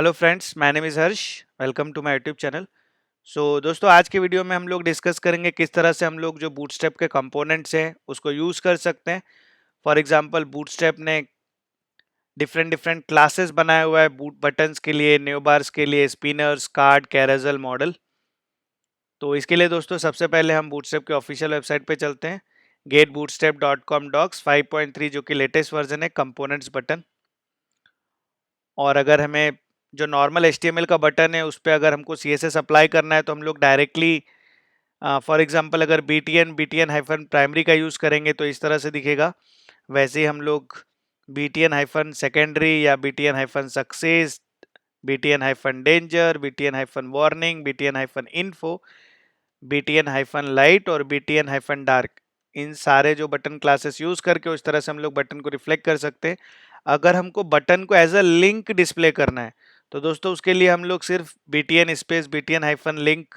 Hello friends, my name is Harsh. Welcome to my YouTube channel. So दोस्तों, आज के video में हम लोग डिस्कस करेंगे किस तरह से हम लोग जो बूटस्ट्रैप के कंपोनेंट्स हैं उसको यूज़ कर सकते हैं। फॉर एग्जांपल, बूटस्ट्रैप ने डिफरेंट डिफरेंट क्लासेस बनाया हुआ है बूट बटन्स के लिए, न्यू बार्स के लिए, स्पिनर्स, कार्ड, कैरोसेल मॉडल। तो इसके लिए दोस्तों सबसे पहले हम बूटस्ट्रैप के ऑफिशियल वेबसाइट पे चलते हैं, getbootstrap.com डॉक्स 5.3 जो कि लेटेस्ट वर्जन है कंपोनेंट्स बटन। और अगर हमें जो नॉर्मल HTML का बटन है उस पे अगर हमको CSS अप्लाई करना है तो हम लोग डायरेक्टली फॉर एग्जांपल अगर BTN हाइफन प्राइमरी का यूज़ करेंगे तो इस तरह से दिखेगा। वैसे ही हम लोग BTN हाइफन सेकेंडरी या BTN hyphen success, BTN hyphen danger, BTN hyphen warning, BTN hyphen info, BTN hyphen light और BTN हाइफन डार्क, इन सारे जो बटन क्लासेस यूज़ करके उस तरह से हम लोग बटन को रिफ्लेक्ट कर सकते हैं। अगर हमको बटन को एज अ लिंक डिस्प्ले करना है तो दोस्तों उसके लिए हम लोग सिर्फ BTN space BTN hyphen link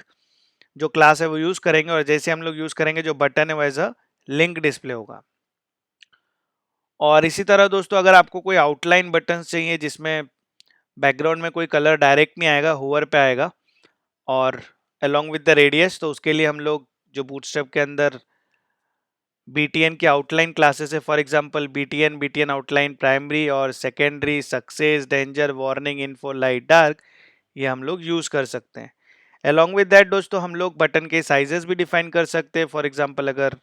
जो क्लास है वो यूज़ करेंगे, और जैसे हम लोग यूज़ करेंगे जो बटन है वो एज अ लिंक डिस्प्ले होगा। और इसी तरह दोस्तों, अगर आपको कोई आउटलाइन बटन चाहिए जिसमें बैकग्राउंड में कोई कलर डायरेक्ट नहीं आएगा, होवर पे आएगा और अलोंग विद द रेडियस, तो उसके लिए हम लोग जो बूटस्ट्रैप के अंदर BTN की आउटलाइन क्लासेस है, for example BTN outline primary और secondary, success, danger, warning, info, light, dark, ये हम लोग यूज़ कर सकते हैं। अलोंग विद दैट दोस्तों, हम लोग बटन के साइजेस भी डिफाइन कर सकते हैं। फॉर एग्जांपल अगर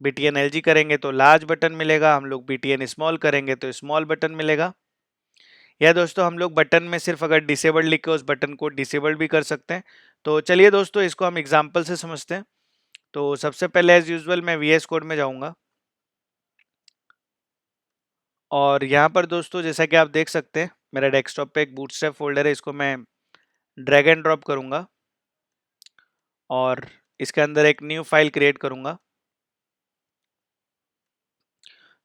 BTN LG करेंगे तो लार्ज बटन मिलेगा, हम लोग BTN स्मॉल करेंगे तो स्मॉल बटन मिलेगा। या दोस्तों हम लोग बटन में सिर्फ अगर डिसेबल्ड लिख के उस बटन को डिसेबल्ड भी कर सकते हैं। तो चलिए दोस्तों, इसको हम एग्जांपल से समझते हैं। तो सबसे पहले एज यूजुअल मैं VS कोड में जाऊंगा, और यहाँ पर दोस्तों जैसा कि आप देख सकते हैं मेरा डेस्कटॉप पे एक बूटस्ट्रैप फोल्डर है, इसको मैं ड्रैग एंड ड्रॉप करूंगा और इसके अंदर एक न्यू फाइल क्रिएट करूंगा।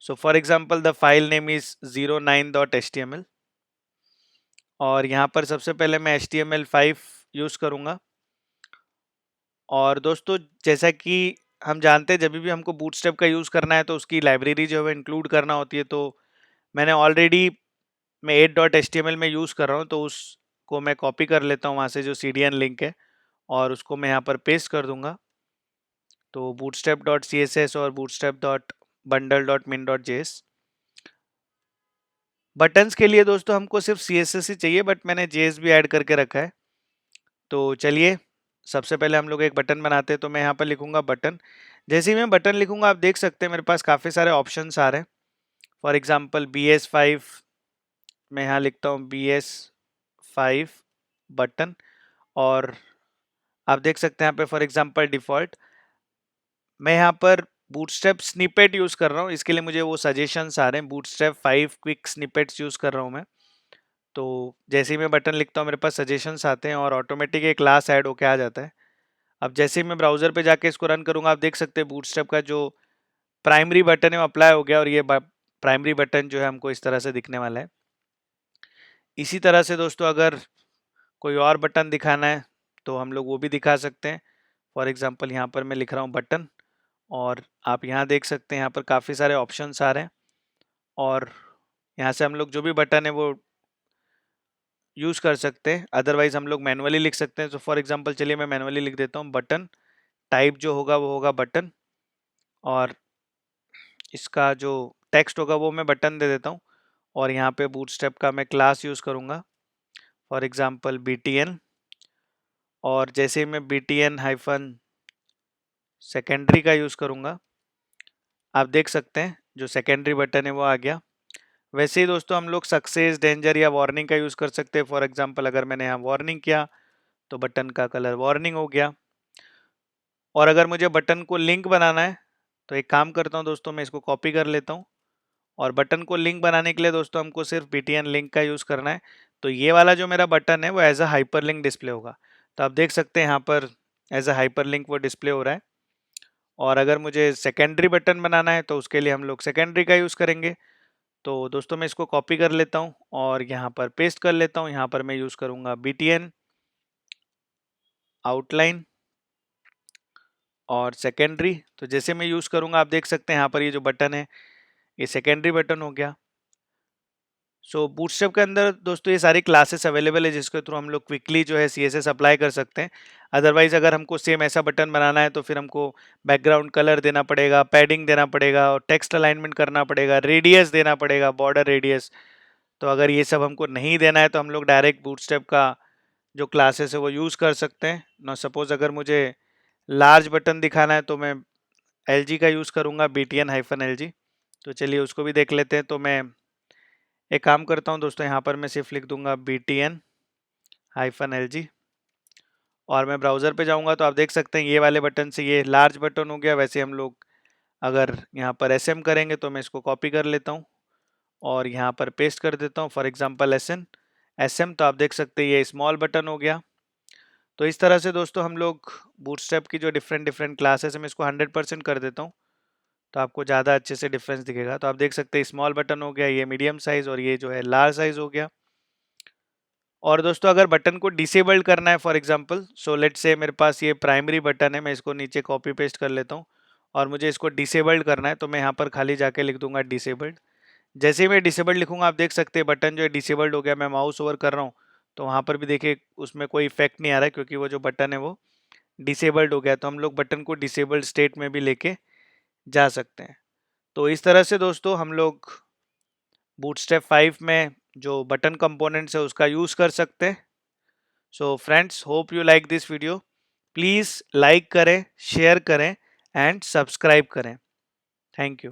So for example the file name is 09.html, और यहाँ पर सबसे पहले मैं HTML5 यूज़ करूँगा। और दोस्तों जैसा कि हम जानते हैं, जब भी हमको बूटस्ट्रैप का यूज़ करना है तो उसकी लाइब्रेरी जो है इंक्लूड करना होती है। तो मैंने ऑलरेडी मैं 8.html में यूज़ कर रहा हूँ, तो उसको मैं कॉपी कर लेता हूँ वहाँ से जो CDN लिंक है, और उसको मैं यहाँ पर पेस्ट कर दूंगा। तो bootstrap.css और bootstrap.bundle.min.js। बटन्स के लिए दोस्तों हमको सिर्फ CSS ही चाहिए, बट मैंने JS भी ऐड करके रखा है। तो चलिए सबसे पहले हम लोग एक बटन बनाते हैं। तो मैं यहाँ पर लिखूंगा बटन। जैसे ही मैं बटन लिखूंगा आप देख सकते हैं मेरे पास काफ़ी सारे ऑप्शंस आ रहे हैं। फॉर एग्जांपल BS5, मैं यहाँ लिखता हूँ BS5 बटन, और आप देख सकते हैं यहाँ पे फॉर एग्जांपल डिफ़ॉल्ट मैं यहाँ पर बूटस्ट्रैप स्निपेट यूज़ कर रहा हूँ। इसके लिए मुझे वो सजेशंस आ रहे हैं, बूटस्ट्रैप 5 क्विक स्निपेट्स यूज़ कर रहा हूँ मैं। तो जैसे ही मैं बटन लिखता हूँ मेरे पास सजेशंस आते हैं और ऑटोमेटिक एक क्लास ऐड होके आ जाता है। अब जैसे ही मैं ब्राउज़र पे जाके इसको रन करूँगा आप देख सकते हैं बूटस्ट्रैप का जो प्राइमरी बटन है वो अप्लाई हो गया, और ये प्राइमरी बटन जो है हमको इस तरह से दिखने वाला है। इसी तरह से दोस्तों अगर कोई और बटन दिखाना है तो हम लोग वो भी दिखा सकते हैं। फॉर एग्जांपल यहाँ पर मैं लिख रहा हूँ बटन, और आप यहाँ देख सकते हैं यहाँ पर काफ़ी सारे ऑप्शंस आ रहे हैं, और यहाँ से हम लोग जो भी बटन है वो यूज़ कर सकते हैं। अदरवाइज हम लोग मैनुअली लिख सकते हैं। तो फॉर एग्जांपल चलिए मैं मैनुअली लिख देता हूँ बटन, टाइप जो होगा वो होगा बटन, और इसका जो टेक्स्ट होगा वो मैं बटन दे देता हूँ। और यहाँ पे बूटस्ट्रैप का मैं क्लास यूज़ करूँगा, फॉर एग्जांपल BTN, और जैसे ही मैं BTN हाइफन सेकेंडरी का यूज़ करूँगा आप देख सकते हैं जो सेकेंडरी बटन है वो आ गया। वैसे ही दोस्तों हम लोग सक्सेस, डेंजर या वार्निंग का यूज़ कर सकते हैं। फॉर एग्जांपल अगर मैंने यहाँ वार्निंग किया तो बटन का कलर वार्निंग हो गया। और अगर मुझे बटन को लिंक बनाना है तो एक काम करता हूँ दोस्तों, मैं इसको कॉपी कर लेता हूँ, और बटन को लिंक बनाने के लिए दोस्तों हमको सिर्फ BTN लिंक का यूज़ करना है। तो ये वाला जो मेरा बटन है वो as a hyperlink display होगा। तो आप देख सकते हैं यहाँ पर एज अ हाइपर लिंक वो डिस्प्ले हो रहा है। और अगर मुझे सेकेंडरी बटन बनाना है तो उसके लिए हम लोग सेकेंडरी का यूज़ करेंगे। तो दोस्तों मैं इसको कॉपी कर लेता हूँ और यहाँ पर पेस्ट कर लेता हूँ। यहाँ पर मैं यूज़ करूँगा BTN आउटलाइन और सेकेंडरी। तो जैसे मैं यूज़ करूँगा आप देख सकते हैं यहाँ पर ये जो बटन है ये सेकेंडरी बटन हो गया। सो बूटस्ट्रैप के अंदर दोस्तों ये सारी क्लासेस अवेलेबल है जिसके थ्रू हम लोग क्विकली जो है CSS अप्लाई कर सकते हैं। अदरवाइज अगर हमको सेम ऐसा बटन बनाना है तो फिर हमको बैकग्राउंड कलर देना पड़ेगा, पैडिंग देना पड़ेगा और टेक्स्ट अलाइनमेंट करना पड़ेगा, रेडियस देना पड़ेगा, बॉर्डर रेडियस। तो अगर ये सब हमको नहीं देना है तो हम लोग डायरेक्ट बूटस्ट्रैप का जो क्लासेस है वो यूज़ कर सकते हैं ना। सपोज अगर मुझे लार्ज बटन दिखाना है तो मैं LG का यूज़ करूँगा, BTN-LG। तो चलिए उसको भी देख लेते हैं। तो मैं एक काम करता हूँ दोस्तों, यहाँ पर मैं सिर्फ लिख दूंगा BTN-LG और मैं ब्राउज़र पे जाऊँगा तो आप देख सकते हैं ये वाले बटन से ये लार्ज बटन हो गया। वैसे हम लोग अगर यहाँ पर SM करेंगे तो मैं इसको कॉपी कर लेता हूँ और यहाँ पर पेस्ट कर देता हूँ, फॉर एग्जांपल SM। तो आप देख सकते हैं ये स्मॉल बटन हो गया। तो इस तरह से दोस्तों हम लोग बूटस्ट्रैप की जो डिफरेंट डिफरेंट क्लासेस है, मैं इसको 100% कर देता हूँ तो आपको ज़्यादा अच्छे से डिफरेंस दिखेगा। तो आप देख सकते हैं स्मॉल बटन हो गया, ये मीडियम साइज़ और ये जो है लार्ज साइज़ हो गया। और दोस्तों अगर बटन को डिसेबल्ड करना है, for example so let's say मेरे पास ये प्राइमरी बटन है, मैं इसको नीचे कॉपी पेस्ट कर लेता हूँ और मुझे इसको डिसेबल्ड करना है तो मैं यहाँ पर खाली जाके लिख दूंगा डिसेबल्ड। जैसे ही मैं डिसेबल्ड लिखूंगा आप देख सकते हैं बटन जो है डिसेबल्ड हो गया। मैं माउस ओवर कर रहा हूँ तो वहाँ पर भी देखिए उसमें कोई इफेक्ट नहीं आ रहा है क्योंकि वो जो बटन है वो डिसेबल्ड हो गया। तो हम लोग बटन को डिसेबल्ड स्टेट में भी लेके जा सकते हैं। तो इस तरह से दोस्तों हम लोग बूटस्ट्रैप 5 में जो बटन कंपोनेंट्स है उसका यूज़ कर सकते हैं। So friends, hope you like this video. Please like करें, शेयर करें एंड सब्सक्राइब करें। Thank you.